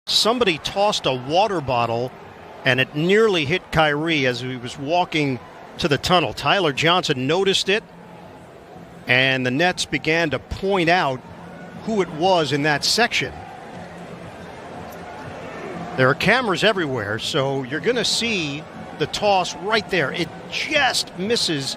Somebody tossed a water bottle, and it nearly hit Kyrie as he was walking to the tunnel. Tyler Johnson noticed it, and the Nets began to point out who it was in that section. There are cameras everywhere, so you're going to see the toss right there. It just misses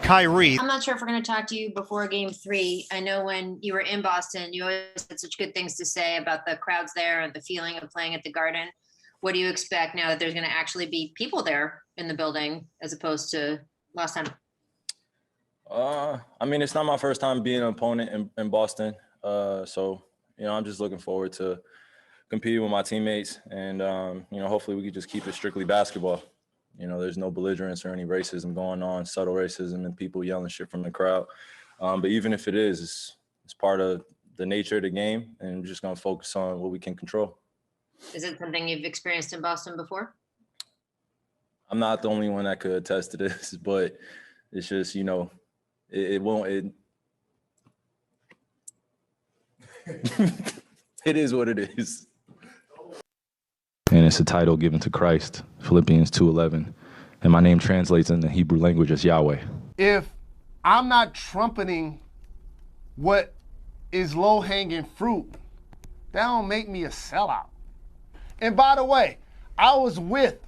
Kyrie. I'm not sure if we're going to talk to you before Game 3. I know when you were in Boston, you always had such good things to say about the crowds there and the feeling of playing at the Garden. What do you expect now that there's going to actually be people there in the building as opposed to last time? I mean, it's not my first time being an opponent in Boston. So, I'm just looking forward to competing with my teammates and, hopefully we can just keep it strictly basketball. There's no belligerence or any racism going on, subtle racism and people yelling shit from the crowd. But even if it is, it's part of the nature of the game, and we're just going to focus on what we can control. Is it something you've experienced in Boston before? I'm not the only one that could attest to this, but it's just, it is what it is. And it's a title given to Christ, Philippians 2:11. And my name translates in the Hebrew language as Yahweh. If I'm not trumpeting what is low-hanging fruit, that don't make me a sellout. And by the way, I was with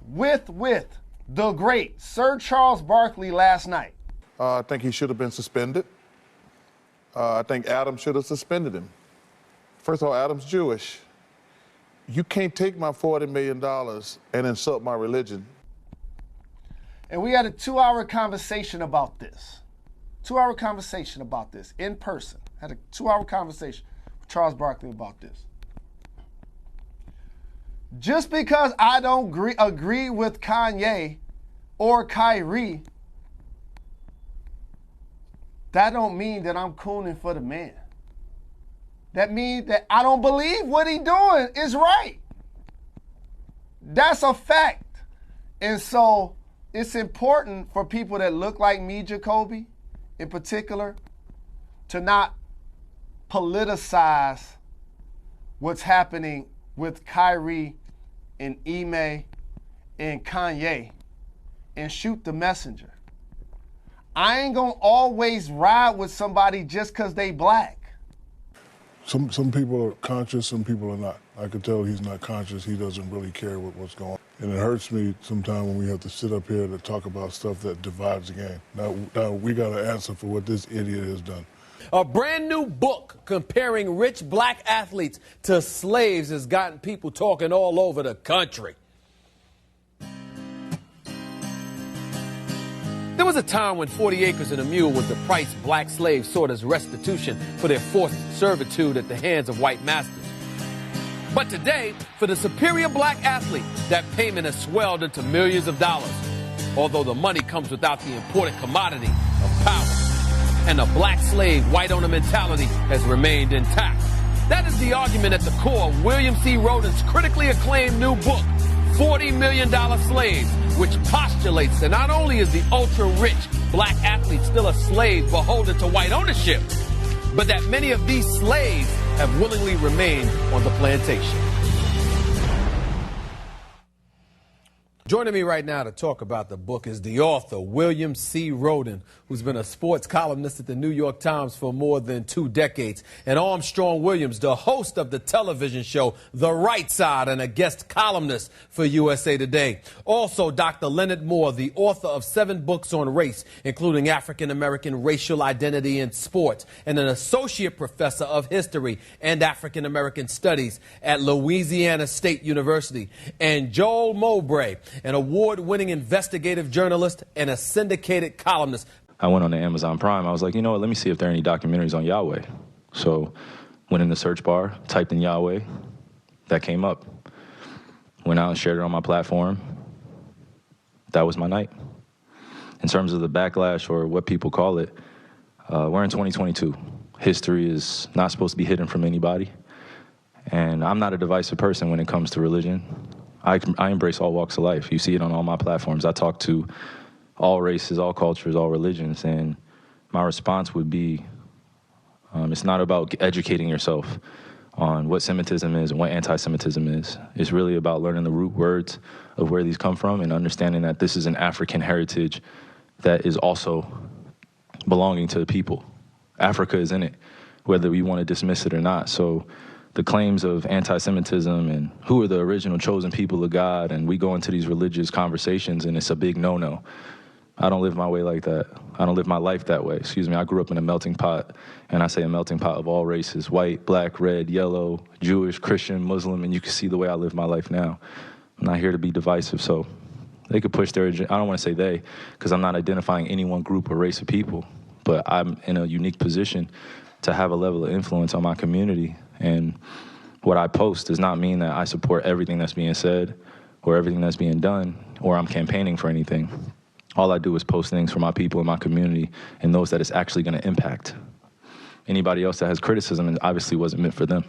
the great Sir Charles Barkley last night. I think he should have been suspended. I think Adam should have suspended him. First of all, Adam's Jewish. You can't take my $40 million and insult my religion. And we had a 2-hour conversation about this. 2-hour conversation about this in person. Had a 2-hour conversation with Charles Barkley about this. Just because I don't agree with Kanye or Kyrie, that don't mean that I'm cooning for the man. That means that I don't believe what he's doing is right. That's a fact. And so it's important for people that look like me, Jacoby, in particular, to not politicize what's happening with Kyrie and Ime and Kanye and shoot the messenger. I ain't gonna always ride with somebody just because they black. Some people are conscious, some people are not. I can tell he's not conscious. He doesn't really care what's going on. And it hurts me sometimes when we have to sit up here to talk about stuff that divides the game. Now we got to answer for what this idiot has done. A brand new book comparing rich black athletes to slaves has gotten people talking all over the country. There was a time when 40 acres and a mule was the price black slaves sought as restitution for their forced servitude at the hands of white masters. But today, for the superior black athlete, that payment has swelled into millions of dollars, although the money comes without the important commodity of power. And the black slave, white owner mentality has remained intact. That is the argument at the core of William C. Rhoden's critically acclaimed new book, $40 Million Slaves, which postulates that not only is the ultra-rich black athlete still a slave beholden to white ownership, but that many of these slaves have willingly remained on the plantation. Joining me right now to talk about the book is the author, William C. Rhoden, who's been a sports columnist at the New York Times for more than 2 decades, and Armstrong Williams, the host of the television show The Right Side and a guest columnist for USA Today. Also, Dr. Leonard Moore, the author of 7 books on race, including African-American racial identity in sports, and an associate professor of history and African-American studies at Louisiana State University. And Joel Mowbray, an award-winning investigative journalist and a syndicated columnist. I went on to Amazon Prime. I was like, you know what, let me see if there are any documentaries on Yahweh. So went in the search bar, typed in Yahweh, that came up. Went out and shared it on my platform. That was my night. In terms of the backlash or what people call it, we're in 2022. History is not supposed to be hidden from anybody. And I'm not a divisive person when it comes to religion. I embrace all walks of life. You see it on all my platforms. I talk to all races, all cultures, all religions, and my response would be, it's not about educating yourself on what Semitism is and what anti-Semitism is. It's really about learning the root words of where these come from and understanding that this is an African heritage that is also belonging to the people. Africa is in it, whether we want to dismiss it or not. So the claims of anti-Semitism and who are the original chosen people of God, and we go into these religious conversations and it's a big no-no. I don't live my way like that. I don't live my life that way. Excuse me, I grew up in a melting pot, and I say a melting pot of all races, white, black, red, yellow, Jewish, Christian, Muslim, and you can see the way I live my life now. I'm not here to be divisive, so they could push their agenda. I don't want to say they, because I'm not identifying any one group or race of people, but I'm in a unique position to have a level of influence on my community, and what I post does not mean that I support everything that's being said or everything that's being done, or I'm campaigning for anything. All I do is post things for my people in my community and those that it's actually going to impact. Anybody else that has criticism, it obviously wasn't meant for them.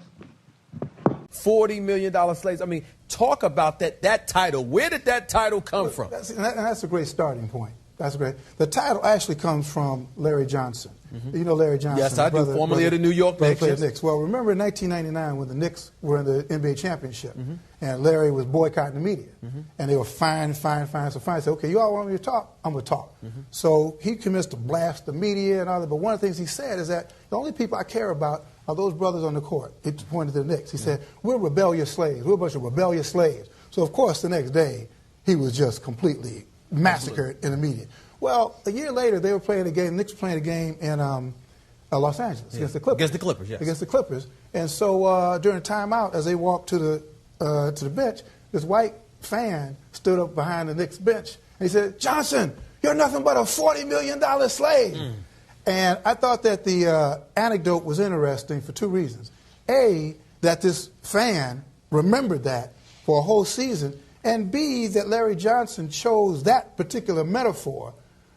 $40 million slaves. I mean, talk about that title. Where did that title come from? That's a great starting point. That's great. The title actually comes from Larry Johnson. You know Larry Johnson? Yes, I do. Formerly of the New York Knicks. Knicks. Well, remember in 1999 when the Knicks were in the NBA championship, and Larry was boycotting the media, and they were fine. So fine said, okay, you all want me to talk? I'm going to talk. So he commenced to blast the media and all that. But one of the things he said is that the only people I care about are those brothers on the court. He pointed to the Knicks. He said, we're rebellious slaves. We're a bunch of rebellious slaves. So, of course, the next day, he was just completely massacred in the media. Well, a year later, they were playing a game. The Knicks were playing a game in Los Angeles against the Clippers. Against the Clippers, yes. Against the Clippers. And so during timeout, as they walked to the bench, this white fan stood up behind the Knicks bench, and he said, Johnson, you're nothing but a $40 million slave. And I thought that the anecdote was interesting for two reasons. A, that this fan remembered that for a whole season, and B, that Larry Johnson chose that particular metaphor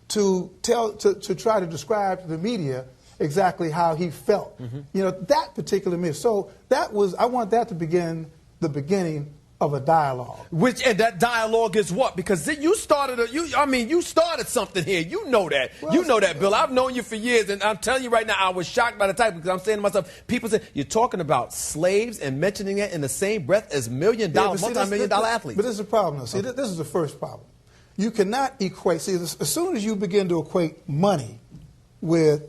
to try to describe to the media exactly how he felt. You know, that particular myth. So that was, I want that to begin the beginning of a dialogue. And that dialogue is what? Because you started you started something here. You know that. Well, you know that, Bill. I've known you for years, and I'm telling you right now, I was shocked by the title because I'm saying to myself, people say, you're talking about slaves and mentioning it in the same breath as multi-million-dollar athletes. But this is a problem, though. See, this is the first problem. You cannot equate, see, as soon as you begin to equate money with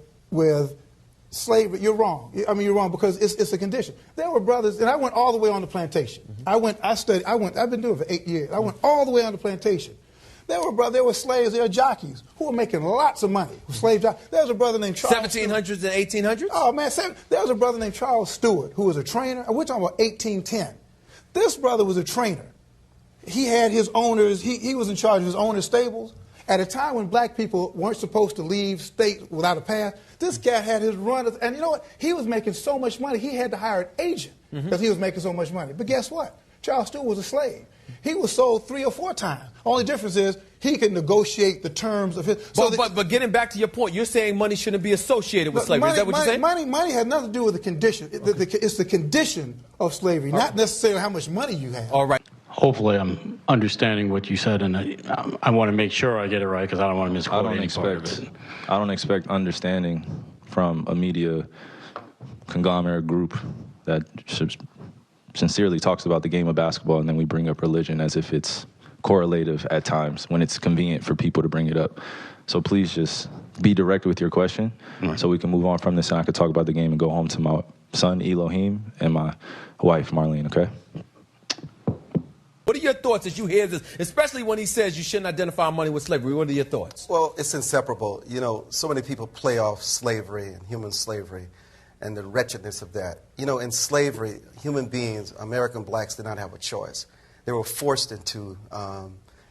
slavery, you're wrong. I mean, you're wrong because it's a condition. There were brothers, and I went all the way on the plantation. I've been doing it for 8 years. I went all the way on the plantation. There were slaves, there were jockeys who were making lots of money. Slave jockeys. There was a brother named Charles 1700s and 1800s? Oh, man, there was a brother named Charles Stewart who was a trainer. We're talking about 1810. This brother was a trainer. He had his owners, he was in charge of his owner's stables. At a time when black people weren't supposed to leave state without a pass, this guy had his runners, and you know what? He was making so much money, he had to hire an agent because he was making so much money. But guess what? Charles Stewart was a slave. He was sold 3 or 4 times. Only difference is he could negotiate the terms of his... But getting back to your point, you're saying money shouldn't be associated with slavery. Is that what you're saying? Money has nothing to do with the condition. It's the condition of slavery, not necessarily how much money you have. All right. Hopefully I'm understanding what you said, and I want to make sure I get it right because I don't want to misquote any part of it. I don't expect understanding from a media conglomerate group that sincerely talks about the game of basketball, and then we bring up religion as if it's correlative at times when it's convenient for people to bring it up. So please just be direct with your question so we can move on from this and I can talk about the game and go home to my son, Elohim, and my wife, Marlene, okay? What are your thoughts as you hear this, especially when he says you shouldn't identify money with slavery? What are your thoughts? Well, it's inseparable. You know, so many people play off slavery and human slavery and the wretchedness of that. You know, in slavery, human beings, American blacks, did not have a choice. They were forced into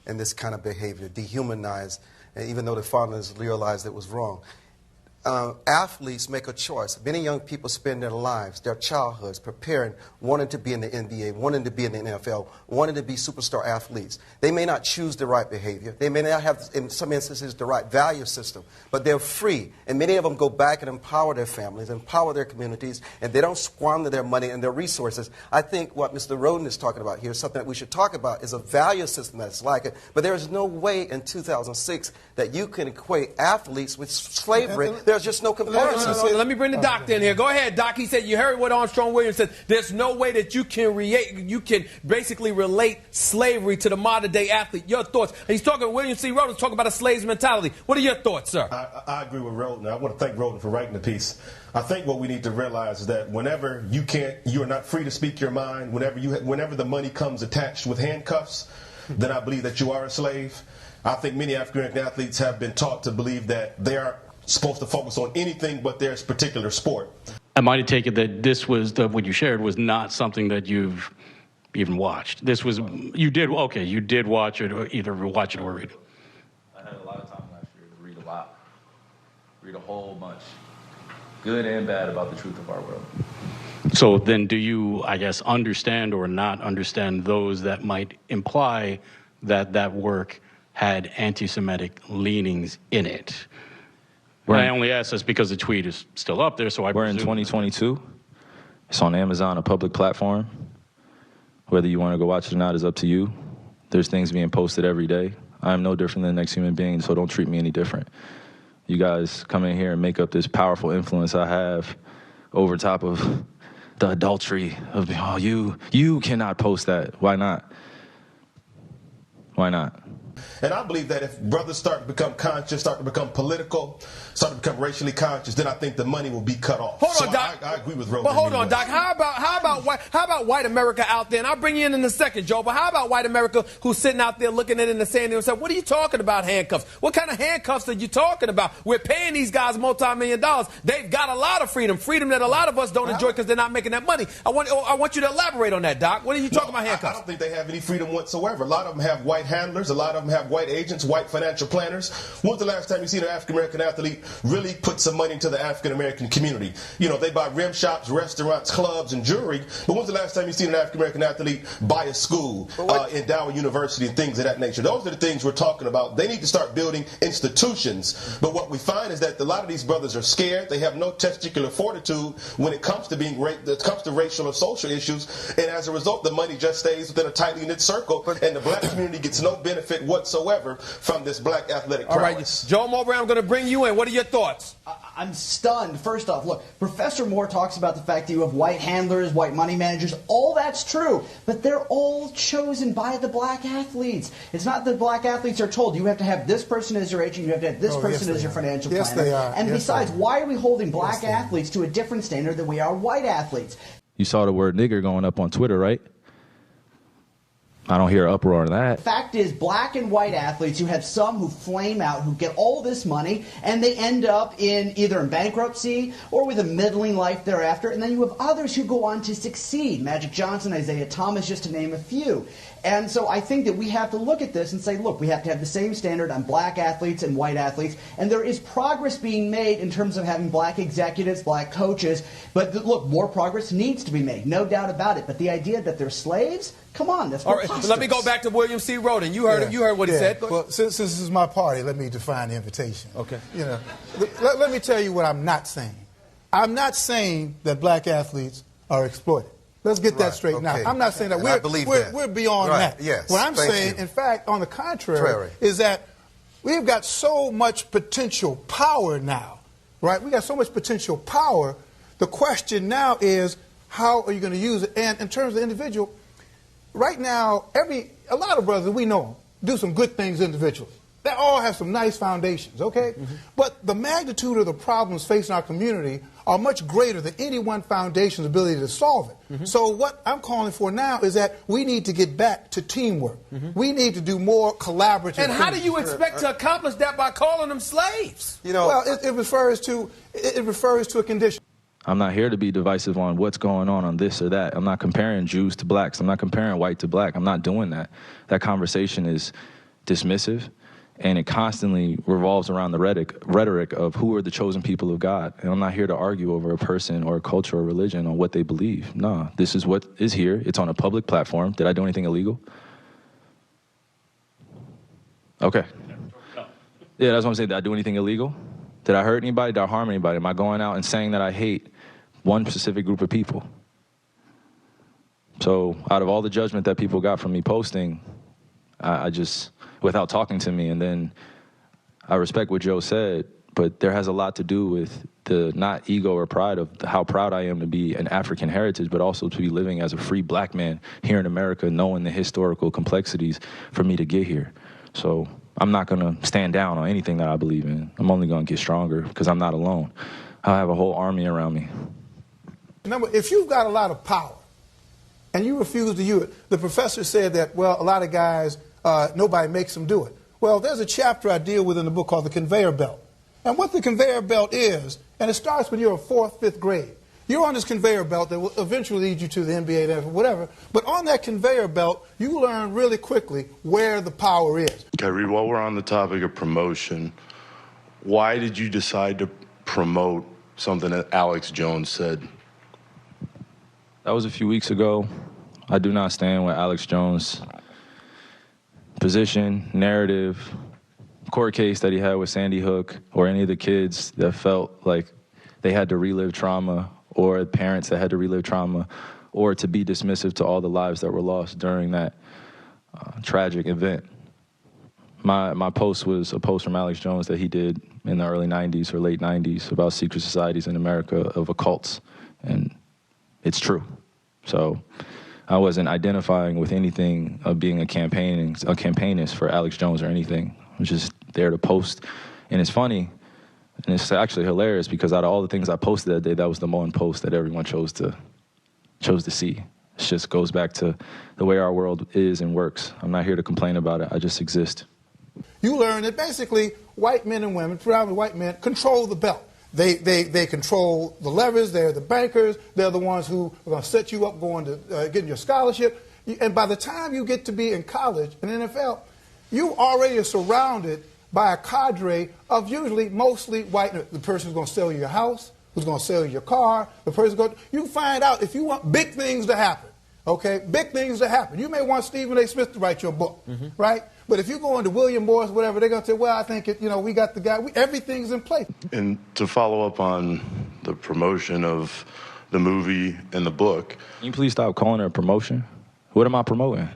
in this kind of behavior, dehumanized, and even though the founders realized it was wrong. Athletes make a choice. Many young people spend their lives, their childhoods, preparing, wanting to be in the NBA, wanting to be in the NFL, wanting to be superstar athletes. They may not choose the right behavior. They may not have, in some instances, the right value system, but they're free. And many of them go back and empower their families, empower their communities, and they don't squander their money and their resources. I think what Mr. Rhoden is talking about here, something that we should talk about, is a value system that's like it. But there is no way in 2006 that you can equate athletes with slavery. There's just no comparison. Let me bring the doctor in here. Go ahead, Doc. He said you heard what Armstrong Williams said. There's no way that you can basically relate slavery to the modern day athlete. Your thoughts? And he's talking. William C. Rhoden talking about a slave's mentality. What are your thoughts, sir? I agree with Rhoden. I want to thank Rhoden for writing the piece. I think what we need to realize is that whenever you are not free to speak your mind. Whenever the money comes attached with handcuffs, then I believe that you are a slave. I think many African American athletes have been taught to believe that they aren't supposed to focus on anything but their particular sport. I might take it that this was what you shared was not something that you've even watched. This was you did watch it, or either watch it or read it. I had a lot of time last year to read a lot, read a whole bunch, good and bad, about the truth of our world. So then, do you, I guess, understand or not understand those that might imply that that work had anti-Semitic leanings in it? I only ask this because the tweet is still up there, so we're in 2022. It's on Amazon, a public platform. Whether you want to go watch it or not is up to you. There's things being posted every day. I am no different than the next human being, so don't treat me any different. You guys come in here and make up this powerful influence I have over top of the adultery of, oh, you cannot post that. Why not? Why not? And I believe that if brothers start to become conscious, start to become political, start to become racially conscious, then I think the money will be cut off. Hold on, Doc. I agree with Rhoden. But hold on, Doc. How about white America out there? And I'll bring you in a second, Joe. But how about white America who's sitting out there looking at it and saying to themselves, what are you talking about handcuffs? What kind of handcuffs are you talking about? We're paying these guys multi-million dollars. They've got a lot of freedom that a lot of us don't enjoy because they're not making that money. I want you to elaborate on that, Doc. What are you talking about handcuffs? I don't think they have any freedom whatsoever. A lot of them have white handlers. A lot of them have white agents, white financial planners. When's the last time you seen an African-American athlete really put some money into the African-American community? You know, they buy rim shops, restaurants, clubs, and jewelry. But when's the last time you seen an African-American athlete buy a school, endow a university, and things of that nature? Those are the things we're talking about. They need to start building institutions. But what we find is that a lot of these brothers are scared. They have no testicular fortitude when it comes to racial or social issues. And as a result, the money just stays within a tightly knit circle, and the black community gets no benefit whatsoever from this black athletic prowess. All right, Joe Mowbray, I'm going to bring you in. What are your thoughts? I'm stunned. First off, look, Professor Moore talks about the fact that you have white handlers, white money managers. All that's true, but they're all chosen by the black athletes. It's not that black athletes are told you have to have this person as your agent, you have to have this person as your financial planner. They are. And besides, why are we holding black athletes to a different standard than we are white athletes? You saw the word nigger going up on Twitter, right? I don't hear uproar on that. The fact is, black and white athletes, you have some who flame out, who get all this money, and they end up either in bankruptcy or with a middling life thereafter. And then you have others who go on to succeed. Magic Johnson, Isaiah Thomas, just to name a few. And so I think that we have to look at this and say, look, we have to have the same standard on black athletes and white athletes. And there is progress being made in terms of having black executives, black coaches. But look, more progress needs to be made, no doubt about it. But the idea that they're slaves, come on, that's preposterous. All right, let me go back to William C. Rhoden. You heard him. You heard what he said. Well, since this is my party, let me define the invitation. Okay. You know, let me tell you what I'm not saying. I'm not saying that black athletes are exploited. Let's get that straight now. I'm not saying that. We're beyond that. Yes. What I'm saying, in fact, on the contrary, is that we've got so much potential power now, right? We got so much potential power. The question now is, how are you going to use it? And in terms of the individual, right now, a lot of brothers we know do some good things individually. They all have some nice foundations, okay? Mm-hmm. But the magnitude of the problems facing our community are much greater than any one foundation's ability to solve it. Mm-hmm. So what I'm calling for now is that we need to get back to teamwork. Mm-hmm. We need to do more collaborative And how do you expect to accomplish that by calling them slaves? You know, well, it refers to a condition. I'm not here to be divisive on what's going on this or that. I'm not comparing Jews to blacks. I'm not comparing white to black. I'm not doing that. That conversation is dismissive, and it constantly revolves around the rhetoric of who are the chosen people of God. And I'm not here to argue over a person or a culture or religion on what they believe. No, this is what is here. It's on a public platform. Did I do anything illegal? Okay. Yeah, that's what I'm saying. Did I do anything illegal? Did I hurt anybody? Did I harm anybody? Am I going out and saying that I hate one specific group of people? So out of all the judgment that people got from me posting, I just, without talking to me, and then I respect what Joe said, but there has a lot to do with the not ego or pride of how proud I am to be an African heritage, but also to be living as a free black man here in America, knowing the historical complexities for me to get here. So I'm not going to stand down on anything that I believe in. I'm only going to get stronger because I'm not alone. I have a whole army around me. Remember, if you've got a lot of power and you refuse to use it, the professor said that, well, a lot of guys, nobody makes them do it. Well, there's a chapter I deal with in the book called The Conveyor Belt. And what the conveyor belt is, and it starts when you're in 4th, 5th grade. You're on this conveyor belt that will eventually lead you to the NBA, whatever. But on that conveyor belt, you learn really quickly where the power is. Kyrie, while we're on the topic of promotion, why did you decide to promote something that Alex Jones said? That was a few weeks ago. I do not stand with Alex Jones' position, narrative, court case that he had with Sandy Hook, or any of the kids that felt like they had to relive trauma, or parents that had to relive trauma, or to be dismissive to all the lives that were lost during that tragic event. My post was a post from Alex Jones that he did in the early 90s or late 90s about secret societies in America of occults, and it's true. So I wasn't identifying with anything of being a campaignist for Alex Jones or anything. I was just there to post, and it's funny, and it's actually hilarious because out of all the things I posted that day, that was the one post that everyone chose to see. It just goes back to the way our world is and works. I'm not here to complain about it. I just exist. You learn that basically white men and women, predominantly white men, control the belt. They control the levers. They're the bankers. They're the ones who are going to set you up going to getting your scholarship. And by the time you get to be in college, in the NFL, you already are surrounded by a cadre of usually mostly white. The person's going to sell you your house, who's going to sell you your car. The person's going to, you find out if you want big things to happen, okay, big things to happen. You may want Stephen A. Smith to write your book, right? But if you go into William Morris, whatever, they're going to say, well, I think, we got the guy. Everything's in place. And to follow up on the promotion of the movie and the book. Can you please stop calling it a promotion? What am I promoting?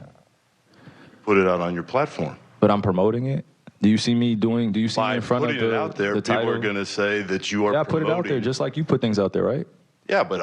Put it out on your platform. But I'm promoting it? Do you see me in front of the putting it out there, people are going to say that you are promoting. Yeah, I put it out there just like you put things out there, right? Yeah, but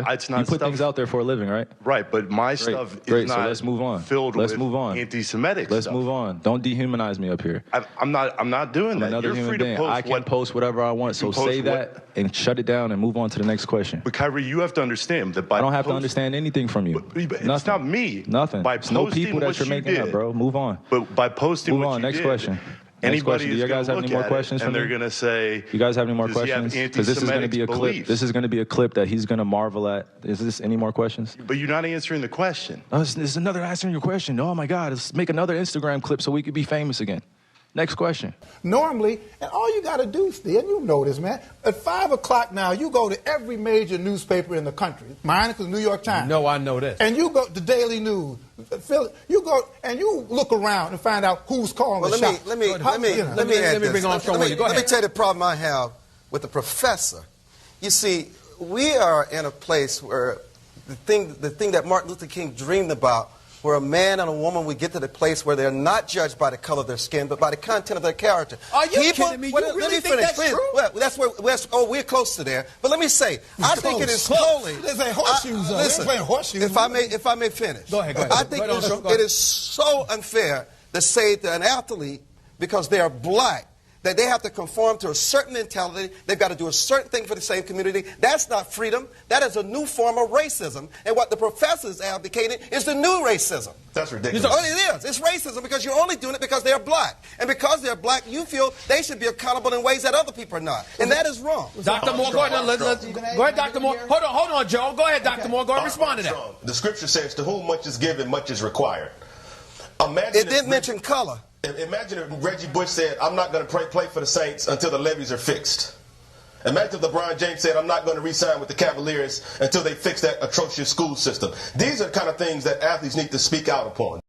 it's not. You put things out there for a living, right? Right, but my stuff is not. So let's move on. Filled with anti-Semitic. Let's move on. Don't dehumanize me up here. I'm not doing that. Another human being. I can post whatever I want. So say that and shut it down and move on to the next question. But Kyrie, you have to understand that I don't have to understand anything from you. It's not me. Nothing. It's no people that you're making up, bro. Move on. But by posting move what on. you Next did, question. Anybody Do you guys have any more questions? And they're going to say, you guys have any more questions? Because this is going to be a clip. This is going to be a clip that he's going to marvel at. Is this any more questions? But you're not answering the question. Oh, this is another answering your question. Oh my God, let's make another Instagram clip so we could be famous again. Next question. Normally, and all you got to do, Steve, and you know this, man, at 5 o'clock now, you go to every major newspaper in the country. Mine is the New York Times. No, I know this. And you go to Daily News. You go and you look around and find out who's calling the shots. Let me tell you the problem I have with the professor. You see, we are in a place where the thing that Martin Luther King dreamed about, where a man and a woman would get to the place where they're not judged by the color of their skin, but by the content of their character. Are you kidding me? You really think that's true? Well, that's where we're close to there. But let me say, I think it is slowly. There's a horseshoes. Listen, if I may finish. Go ahead. I think it is so unfair to say to an athlete, because they are black, that they have to conform to a certain mentality. They've got to do a certain thing for the same community. That's not freedom. That is a new form of racism. And what the professor is advocating is the new racism. That's ridiculous. Oh, it is. It's racism because you're only doing it because they're black. And because they're black, you feel they should be accountable in ways that other people are not. And that is wrong. Dr. Moore, go ahead. Go ahead, Dr. Moore. Hold on, Joe. Go ahead, Dr. Moore. Go ahead and respond to that. The scripture says, to whom much is given, much is required. It didn't mention color. Imagine if Reggie Bush said, I'm not going to play for the Saints until the levies are fixed. Imagine if LeBron James said, I'm not going to re-sign with the Cavaliers until they fix that atrocious school system. These are the kind of things that athletes need to speak out upon.